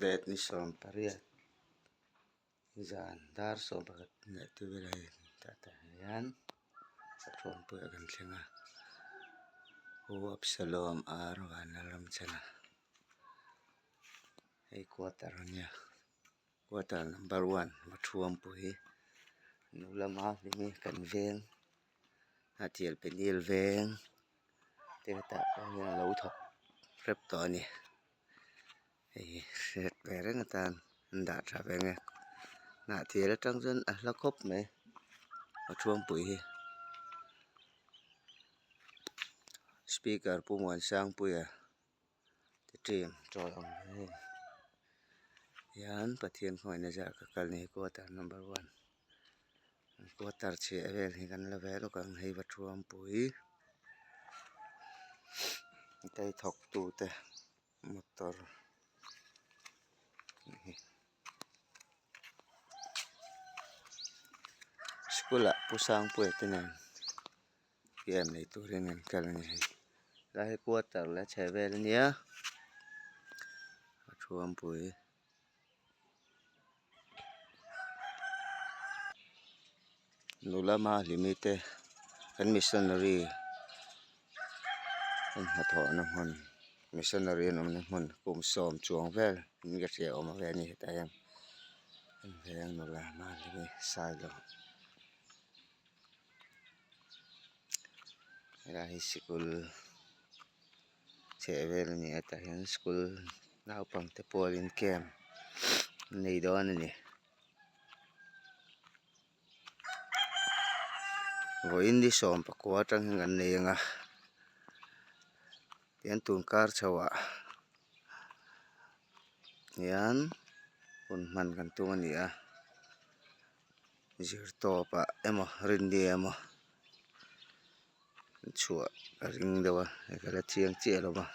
det ni som pariat zan dar som pakat ne tu vilai tata yan satron pu akan tlenga hu Absalom arwan alam chana ei quarter nia quarter number 1 mathuam pu hi nulama limi kan veng hatial penil veng te ta pa lo thok rep to ni ei set pereng tan nda tha venge na thiela tangzan a hlakop mai mathuam pu hi speaker pumuan sang puya te trim tolong he yan pathian khoi na ja ka kal ni quarter number 1 quarter che vel hi kan la velo kan hei wathuam pui tai thok tu te motor skula pusang pu tenen pm nei turin an kal ni la he quarter la che vel nia wathuam pui nulama limite kan missionary an hatho na hon missionary nom na hon kum som chuang vel ni ga che om ve ni ta yang an veng nulama limi sai lo ra hi school che vel ni ta hian school nau pang te polin kem nei don ni voin di som pakwa tang ngan nei nga tian tun kar chawa yan un man kan tu ni a zir to pa emo rindi emo chua ring dewa ekala chiang che lo ba